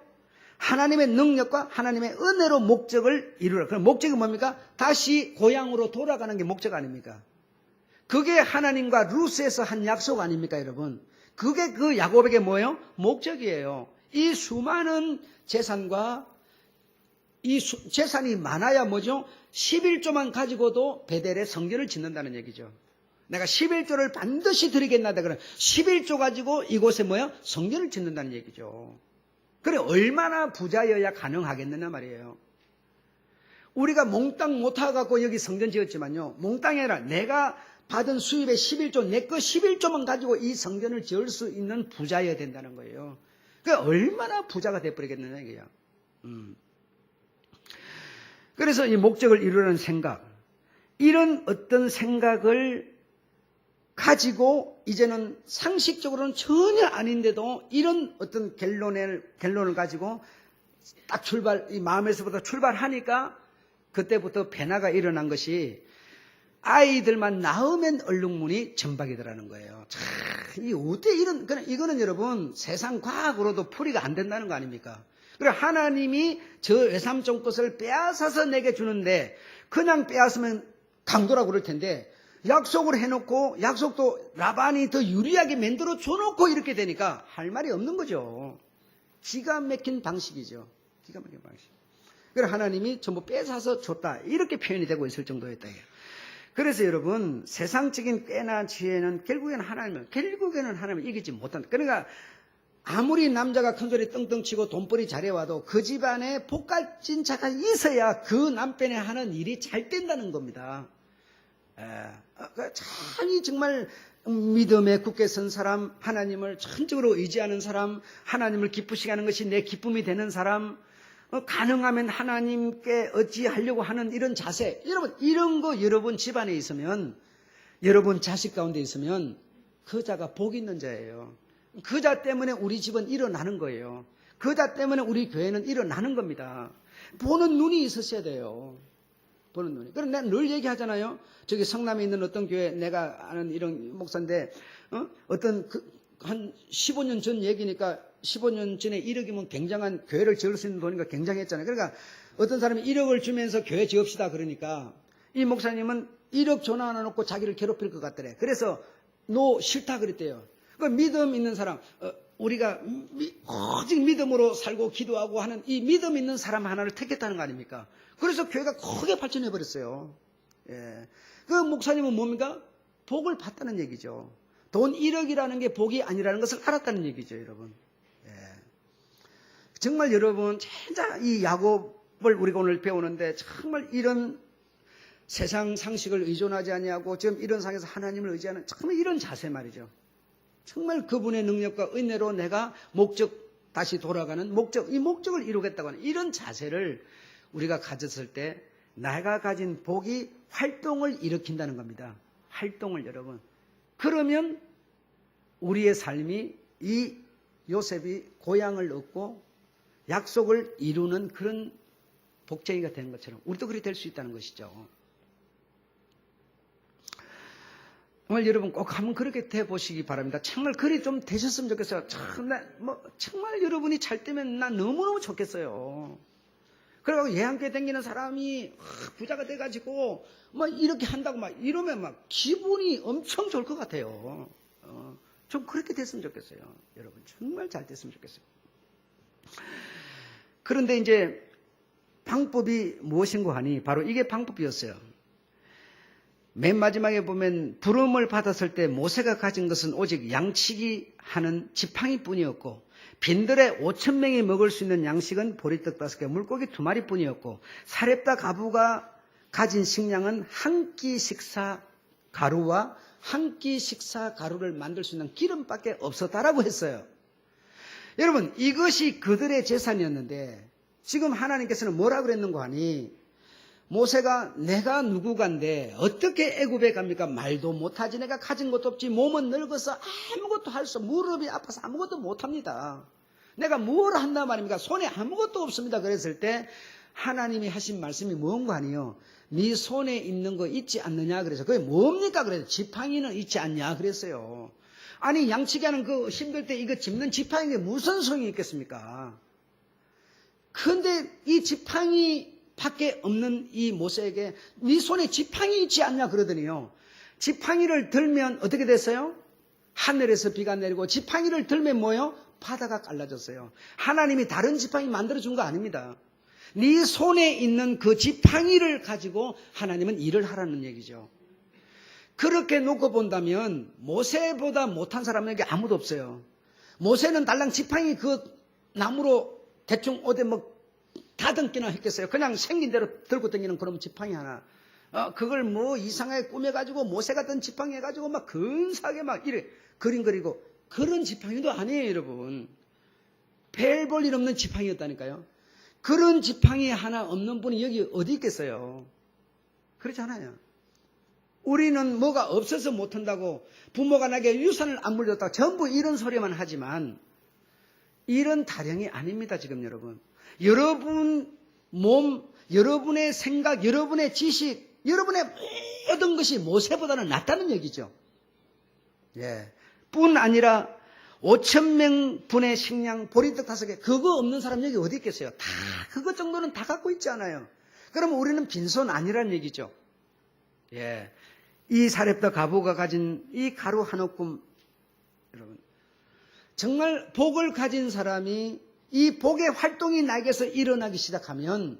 목적을 이루라. 그럼 목적이 뭡니까? 다시 고향으로 돌아가는 게 목적 아닙니까? 그게 하나님과 루스에서 한 약속 아닙니까, 여러분? 그게 그 야곱에게 뭐예요? 목적이에요. 이 수많은 재산과 재산이 많아야 뭐죠? 11조만 가지고도 베델에 성전을 짓는다는 얘기죠. 내가 11조를 반드시 드리겠나다. 그러면 11조 가지고 이곳에 뭐야? 성전을 짓는다는 얘기죠. 그래, 얼마나 부자여야 가능하겠느냐 말이에요. 우리가 몽땅 못하고 여기 성전 지었지만요. 몽땅이 아니라 내가 받은 수입의 11조, 내 거 11조만 가지고 이 성전을 지을 수 있는 부자여야 된다는 거예요. 그러니까 얼마나 부자가 돼버리겠느냐 이게요. 그래서 이 목적을 이루려는 생각, 이런 어떤 생각을 가지고 이제는 상식적으로는 전혀 아닌데도 이런 어떤 결론을 가지고 딱 이 마음에서부터 출발하니까 그때부터 변화가 일어난 것이 아이들만 낳으면 얼룩무늬 점박이더라는 거예요. 참, 이 어떻게 이거는 여러분 세상 과학으로도 풀이가 안 된다는 거 아닙니까? 그래, 하나님이 저 외삼촌 것을 빼앗아서 내게 주는데 그냥 빼앗으면 강도라고 그럴 텐데 약속을 해놓고 약속도 라반이 더 유리하게 만들어 줘놓고 이렇게 되니까 할 말이 없는 거죠. 기가 막힌 방식이죠. 기가 막힌 방식. 그래, 하나님이 전부 뺏어서 줬다. 이렇게 표현이 되고 있을 정도였다. 그래서 여러분, 세상적인 꾀나 지혜는 결국에는 하나님을 이기지 못한다. 그러니까 아무리 남자가 큰소리 떵떵 치고 돈벌이 잘해와도 그 집안에 복갈진 자가 있어야 그 남편이 하는 일이 잘 된다는 겁니다. 참 정말 믿음에 굳게 선 사람, 하나님을 전적으로 의지하는 사람, 하나님을 기쁘시게 하는 것이 내 기쁨이 되는 사람, 가능하면 하나님께 의지하려고 하는 이런 자세, 여러분 이런 거 여러분 집안에 있으면, 여러분 자식 가운데 있으면 그 자가 복 있는 자예요. 그 자 때문에 우리 집은 일어나는 거예요. 그 자 때문에 우리 교회는 일어나는 겁니다. 보는 눈이 있으셔야 돼요. 보는 눈이. 그럼 내가 늘 얘기하잖아요. 저기 성남에 있는 어떤 교회, 내가 아는 이런 목사인데, 한 15년 전 얘기니까 15년 전에 1억이면 굉장한 교회를 지을 수 있는 돈이니까 굉장했잖아요. 그러니까 어떤 사람이 1억을 주면서 교회 지읍시다 그러니까 이 목사님은 1억 전화 하나 놓고 자기를 괴롭힐 것 같더래. 그래서 너 싫다 그랬대요. 그 믿음 있는 사람, 우리가 오직 믿음으로 살고 기도하고 하는 이 믿음 있는 사람 하나를 택했다는 거 아닙니까? 그래서 교회가 크게 발전해 버렸어요. 예. 그 목사님은 뭡니까? 복을 봤다는 얘기죠. 돈 1억이라는 게 복이 아니라는 것을 알았다는 얘기죠, 여러분. 예. 정말 여러분, 진짜 이 야곱을 우리가 오늘 배우는데 정말 이런 세상 상식을 의존하지 아니하고 지금 이런 상황에서 하나님을 의지하는 정말 이런 자세 말이죠. 정말 그분의 능력과 은혜로 내가 다시 돌아가는 이 목적을 이루겠다고 하는 이런 자세를 우리가 가졌을 때 내가 가진 복이 활동을 일으킨다는 겁니다. 활동을 여러분. 그러면 우리의 삶이 이 요셉이 고향을 얻고 약속을 이루는 그런 복쟁이가 되는 것처럼 우리도 그렇게 될 수 있다는 것이죠. 정말 여러분 꼭 한번 그렇게 돼 보시기 바랍니다. 정말 그리 좀 되셨으면 좋겠어요. 정말 여러분이 잘 되면 난 너무너무 좋겠어요. 그래가지고 예한교회 다니는 사람이 부자가 돼가지고 이렇게 한다고 이러면 기분이 엄청 좋을 것 같아요. 좀 그렇게 됐으면 좋겠어요. 여러분 정말 잘 됐으면 좋겠어요. 그런데 이제 방법이 무엇인고 하니 바로 이게 방법이었어요. 맨 마지막에 보면 부름을 받았을 때 모세가 가진 것은 오직 양치기 하는 지팡이 뿐이었고 빈들에 5,000명이 먹을 수 있는 양식은 보리떡 5개, 물고기 2마리 뿐이었고 사렙다 가부가 가진 식량은 한 끼 식사 가루와 한 끼 식사 가루를 만들 수 있는 기름밖에 없었다라고 했어요. 여러분 이것이 그들의 재산이었는데 지금 하나님께서는 뭐라고 그랬는가 하니 모세가 내가 누구간데 어떻게 애굽에 갑니까? 말도 못하지. 내가 가진 것도 없지. 몸은 늙어서 아무것도 할 수 없어. 무릎이 아파서 아무것도 못합니다. 내가 뭘 한단 말입니까? 손에 아무것도 없습니다. 그랬을 때 하나님이 하신 말씀이 뭔가 아니요. 네 손에 있는 거 있지 않느냐 그래서 그게 뭡니까 그래서 지팡이는 있지 않냐 그랬어요. 아니 양치기 하는 그 힘들 때 이거 짚는 지팡이에 무슨 소용이 있겠습니까? 그런데 이 지팡이 밖에 없는 이 모세에게 네 손에 지팡이 있지 않냐 그러더니요. 지팡이를 들면 어떻게 됐어요? 하늘에서 비가 내리고 지팡이를 들면 뭐요? 바다가 갈라졌어요. 하나님이 다른 지팡이 만들어준 거 아닙니다. 네 손에 있는 그 지팡이를 가지고 하나님은 일을 하라는 얘기죠. 그렇게 놓고 본다면 모세보다 못한 사람은 여기 아무도 없어요. 모세는 달랑 지팡이 그 나무로 대충 어디 뭐 다듬기나 했겠어요. 그냥 생긴 대로 들고 다니는 그런 지팡이 하나. 그걸 뭐 이상하게 꾸며가지고 모세 같은 지팡이 해가지고 막 근사하게 막 이래 그림 그리고 그런 지팡이도 아니에요, 여러분. 별 볼 일 없는 지팡이였다니까요. 그런 지팡이 하나 없는 분이 여기 어디 있겠어요? 그렇지 않아요. 우리는 뭐가 없어서 못한다고 부모가 나에게 유산을 안 물렸다고 전부 이런 소리만 하지만 이런 타령이 아닙니다, 지금 여러분. 여러분 몸, 여러분의 생각, 여러분의 지식, 여러분의 모든 것이 모세보다는 낫다는 얘기죠. 예. 뿐 아니라 5,000명 분의 식량, 보리떡 5개, 그거 없는 사람 여기 어디 있겠어요? 다, 그것 정도는 다 갖고 있지 않아요. 그럼 우리는 빈손 아니란 얘기죠. 예. 이 사렙다 가부가 가진 이 가루 한 움큼, 여러분. 정말 복을 가진 사람이 이 복의 활동이 나에게서 일어나기 시작하면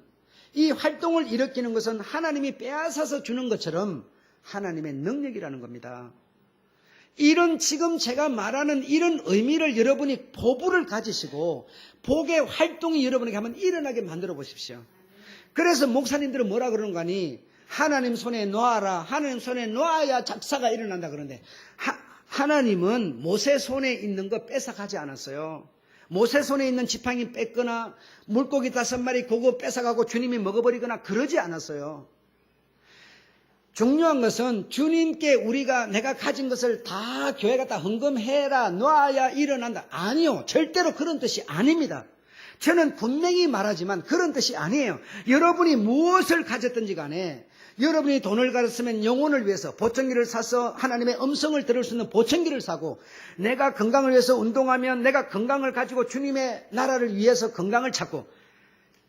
이 활동을 일으키는 것은 하나님이 빼앗아서 주는 것처럼 하나님의 능력이라는 겁니다. 이런 지금 제가 말하는 이런 의미를 여러분이 포부를 가지시고 복의 활동이 여러분에게 한번 일어나게 만들어 보십시오. 그래서 목사님들은 뭐라 그러는 거니? 하나님 손에 놓아라. 하나님 손에 놓아야 작사가 일어난다 그러는데 하나님은 모세 손에 있는 거 뺏어가지 않았어요. 모세 손에 있는 지팡이 뺏거나 물고기 5마리 그거 뺏어가고 주님이 먹어버리거나 그러지 않았어요. 중요한 것은 주님께 우리가 내가 가진 것을 다 교회 갖다 헌금해라 놔야 일어난다. 아니요. 절대로 그런 뜻이 아닙니다. 저는 분명히 말하지만 그런 뜻이 아니에요. 여러분이 무엇을 가졌든지 간에 여러분이 돈을 가졌으면 영혼을 위해서 보청기를 사서 하나님의 음성을 들을 수 있는 보청기를 사고 내가 건강을 위해서 운동하면 내가 건강을 가지고 주님의 나라를 위해서 건강을 찾고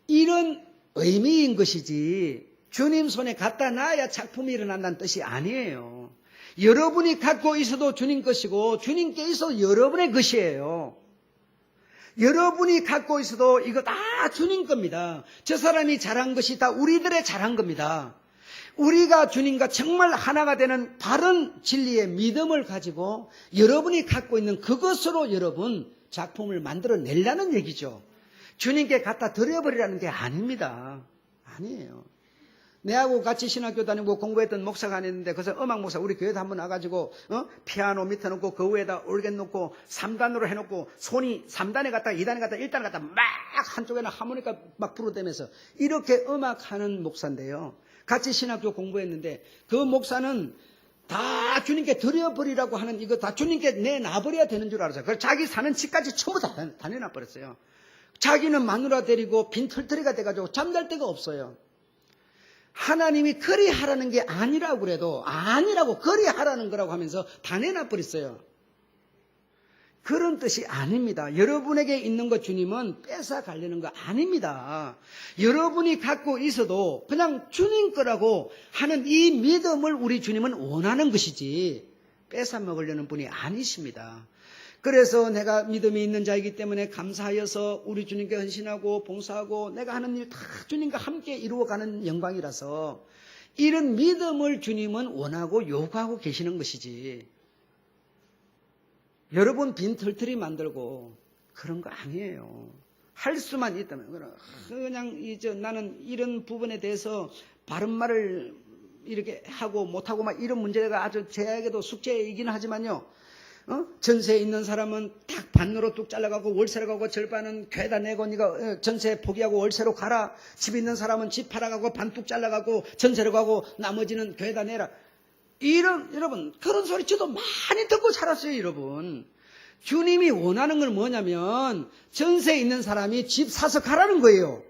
이런 의미인 것이지 주님 손에 갖다 놔야 작품이 일어난다는 뜻이 아니에요. 여러분이 갖고 있어도 주님 것이고 주님께 있어도 여러분의 것이에요. 여러분이 갖고 있어도 이거 다 주님 겁니다. 저 사람이 잘한 것이 다 우리들의 잘한 겁니다. 우리가 주님과 정말 하나가 되는 바른 진리의 믿음을 가지고 여러분이 갖고 있는 그것으로 여러분 작품을 만들어내려는 얘기죠. 주님께 갖다 드려버리라는 게 아닙니다. 아니에요. 내하고 같이 신학교 다니고 공부했던 목사가 하나 있는데 그래서 음악 목사 우리 교회도 한번 와가지고 피아노 밑에 놓고 그 위에다 올겐 놓고 3단으로 해놓고 손이 3단에 갔다 2단에 갔다 1단에 갔다 막 한쪽에는 하모니카 막 부르대면서 이렇게 음악하는 목사인데요. 같이 신학교 공부했는데 그 목사는 다 주님께 드려버리라고 하는 이거 다 주님께 내놔버려야 되는 줄 알았어요. 그래서 자기 사는 집까지 전부 다 내놔버렸어요. 자기는 마누라 데리고 빈털터리가 돼가지고 잠잘 데가 없어요. 하나님이 그리 하라는 게 아니라고 그래도 아니라고 그리 하라는 거라고 하면서 다 내놔버렸어요. 그런 뜻이 아닙니다. 여러분에게 있는 것 주님은 뺏어가려는 거 아닙니다. 여러분이 갖고 있어도 그냥 주님 거라고 하는 이 믿음을 우리 주님은 원하는 것이지 뺏어먹으려는 분이 아니십니다. 그래서 내가 믿음이 있는 자이기 때문에 감사하여서 우리 주님께 헌신하고 봉사하고 내가 하는 일 다 주님과 함께 이루어가는 영광이라서 이런 믿음을 주님은 원하고 요구하고 계시는 것이지 여러분 빈털터리 만들고 그런 거 아니에요. 할 수만 있다면 그냥 나는 이런 부분에 대해서 바른 말을 이렇게 하고 못하고 막 이런 문제가 아주 제에게도 숙제이긴 하지만요. 전세에 있는 사람은 딱 반으로 뚝 잘라가고 월세로 가고 절반은 교회다 내고 네가 전세 포기하고 월세로 가라. 집 있는 사람은 집 팔아가고 반 뚝 잘라가고 전세로 가고 나머지는 교회다 내라. 이런 여러분 그런 소리 저도 많이 듣고 살았어요. 여러분 주님이 원하는 건 뭐냐면 전세에 있는 사람이 집 사서 가라는 거예요.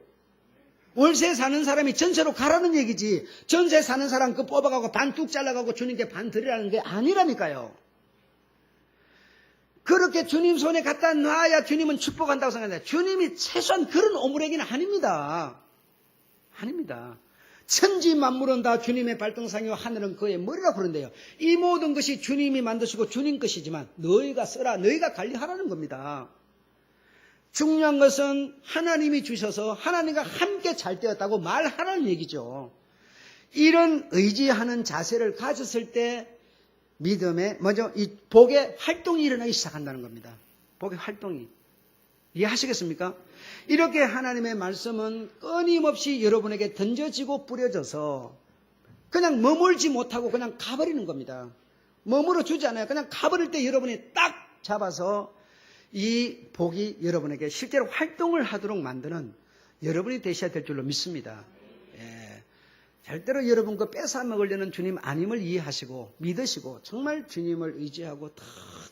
월세 사는 사람이 전세로 가라는 얘기지, 전세 사는 사람 그 뽑아가고 반 뚝 잘라가고 주님께 반 드리라는 게 아니라니까요. 그렇게 주님 손에 갖다 놔야 주님은 축복한다고 생각합니다. 주님이 최소한 그런 오므라기는 아닙니다. 아닙니다. 천지 만물은 다 주님의 발등상이요 하늘은 그의 머리라 그런데요. 이 모든 것이 주님이 만드시고 주님 것이지만 너희가 써라, 너희가 관리하라는 겁니다. 중요한 것은 하나님이 주셔서 하나님과 함께 잘 되었다고 말하라는 얘기죠. 이런 의지하는 자세를 가졌을 때 믿음의 먼저 이 복의 활동이 일어나기 시작한다는 겁니다. 복의 활동이. 이해하시겠습니까? 이렇게 하나님의 말씀은 끊임없이 여러분에게 던져지고 뿌려져서 그냥 머물지 못하고 그냥 가버리는 겁니다. 머물러 주지 않아요. 그냥 가버릴 때 여러분이 딱 잡아서 이 복이 여러분에게 실제로 활동을 하도록 만드는 여러분이 되셔야 될 줄로 믿습니다. 절대로 여러분 거 뺏어 먹으려는 주님 아님을 이해하시고 믿으시고 정말 주님을 의지하고 다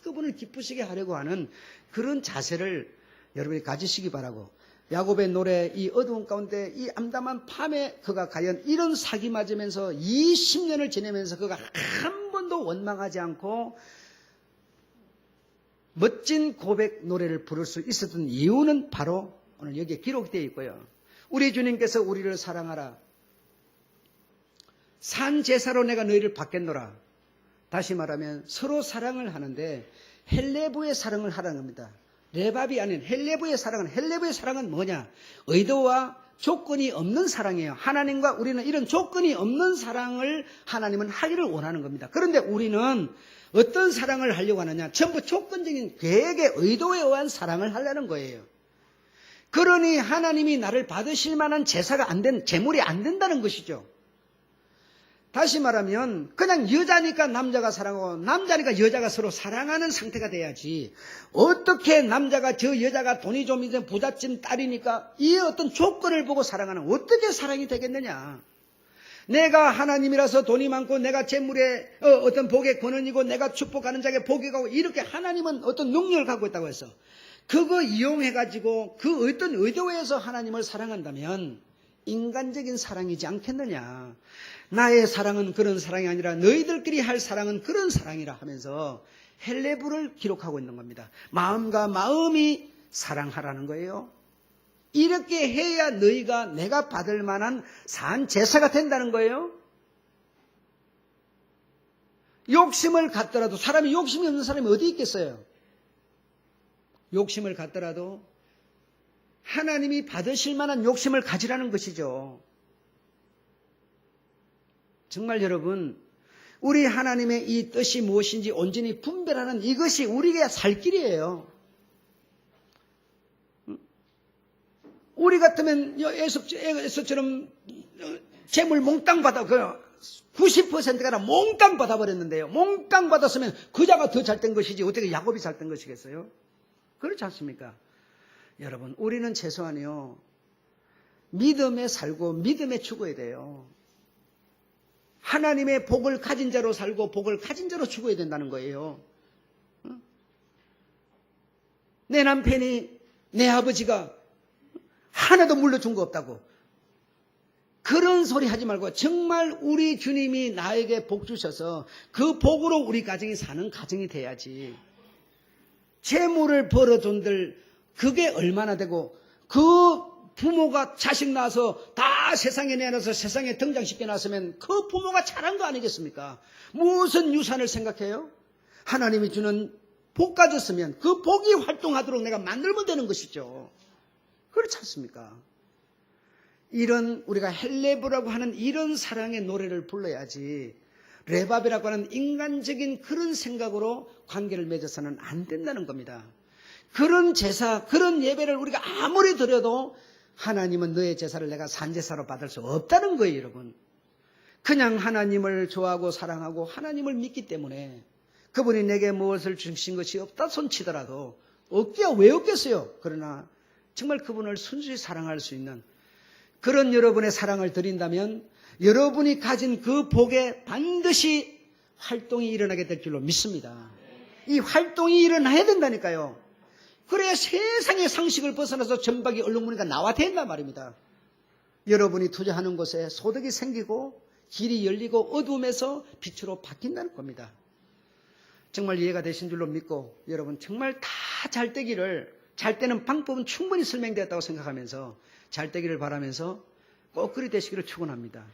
그분을 기쁘시게 하려고 하는 그런 자세를 여러분이 가지시기 바라고, 야곱의 노래 이 어두운 가운데 이 암담한 밤에 그가 과연 이런 사기 맞으면서 20년을 지내면서 그가 한 번도 원망하지 않고 멋진 고백 노래를 부를 수 있었던 이유는 바로 오늘 여기에 기록되어 있고요. 우리 주님께서 우리를 사랑하라. 산 제사로 내가 너희를 받겠노라. 다시 말하면 서로 사랑을 하는데 헬레부의 사랑을 하라는 겁니다. 레밥이 아닌 헬레부의 사랑은 뭐냐? 의도와 조건이 없는 사랑이에요. 하나님과 우리는 이런 조건이 없는 사랑을 하나님은 하기를 원하는 겁니다. 그런데 우리는 어떤 사랑을 하려고 하느냐? 전부 조건적인 계획의 의도에 의한 사랑을 하려는 거예요. 그러니 하나님이 나를 받으실 만한 제사가 안 된, 제물이 안 된다는 것이죠. 다시 말하면 그냥 여자니까 남자가 사랑하고 남자니까 여자가 서로 사랑하는 상태가 돼야지, 어떻게 남자가 저 여자가 돈이 좀 있는 부잣집 딸이니까 이 어떤 조건을 보고 사랑하는, 어떻게 사랑이 되겠느냐. 내가 하나님이라서 돈이 많고 내가 재물의 어떤 복의 권원이고 내가 축복하는 자에게 복이 가고 이렇게 하나님은 어떤 능력을 갖고 있다고 해서 그거 이용해가지고 그 어떤 의도에서 하나님을 사랑한다면 인간적인 사랑이지 않겠느냐. 나의 사랑은 그런 사랑이 아니라 너희들끼리 할 사랑은 그런 사랑이라 하면서 헬레부를 기록하고 있는 겁니다. 마음과 마음이 사랑하라는 거예요. 이렇게 해야 너희가 내가 받을 만한 산 제사가 된다는 거예요. 욕심을 갖더라도, 사람이 욕심이 없는 사람이 어디 있겠어요? 욕심을 갖더라도 하나님이 받으실 만한 욕심을 가지라는 것이죠. 정말 여러분, 우리 하나님의 이 뜻이 무엇인지 온전히 분별하는 이것이 우리가 살 길이에요. 우리 같으면 에서처럼 재물 몽땅 받아, 90%가 몽땅 받아버렸는데요. 몽땅 받았으면 그자가 더 잘된 것이지 어떻게 야곱이 잘된 것이겠어요? 그렇지 않습니까? 여러분, 우리는 최소한요, 믿음에 살고 믿음에 죽어야 돼요. 하나님의 복을 가진 자로 살고 복을 가진 자로 죽어야 된다는 거예요. 내 남편이, 내 아버지가 하나도 물려준 거 없다고 그런 소리 하지 말고 정말 우리 주님이 나에게 복 주셔서 그 복으로 우리 가정이 사는 가정이 돼야지. 재물을 벌어준들 그게 얼마나 되고, 그 부모가 자식 낳아서 다 세상에 내놔서 세상에 등장시켜 놨으면 그 부모가 잘한 거 아니겠습니까? 무슨 유산을 생각해요? 하나님이 주는 복 가졌으면 그 복이 활동하도록 내가 만들면 되는 것이죠. 그렇지 않습니까? 이런 우리가 헬레부라고 하는 이런 사랑의 노래를 불러야지, 레밥이라고 하는 인간적인 그런 생각으로 관계를 맺어서는 안 된다는 겁니다. 그런 제사, 그런 예배를 우리가 아무리 드려도 하나님은 너의 제사를 내가 산제사로 받을 수 없다는 거예요, 여러분. 그냥 하나님을 좋아하고 사랑하고 하나님을 믿기 때문에 그분이 내게 무엇을 주신 것이 없다 손치더라도 없기야 왜 없겠어요? 그러나 정말 그분을 순수히 사랑할 수 있는 그런 여러분의 사랑을 드린다면 여러분이 가진 그 복에 반드시 활동이 일어나게 될 줄로 믿습니다. 이 활동이 일어나야 된다니까요. 그래야 세상의 상식을 벗어나서 전박이 얼룩무늬가 나와 된단 말입니다. 여러분이 투자하는 곳에 소득이 생기고 길이 열리고 어두움에서 빛으로 바뀐다는 겁니다. 정말 이해가 되신 줄로 믿고 여러분 정말 다 잘 되기를, 잘 되는 방법은 충분히 설명되었다고 생각하면서 잘 되기를 바라면서 꼭 그리 되시기를 축원합니다.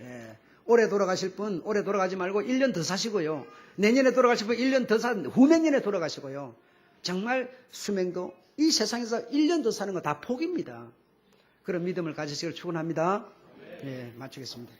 예. 올해 돌아가실 분 올해 돌아가지 말고 1년 더 사시고요. 내년에 돌아가실 분 1년 더 후내년에 돌아가시고요. 정말 수명도 이 세상에서 1년 더 사는 거 다 복입니다. 그런 믿음을 가지시기를 축원합니다. 예, 마치겠습니다.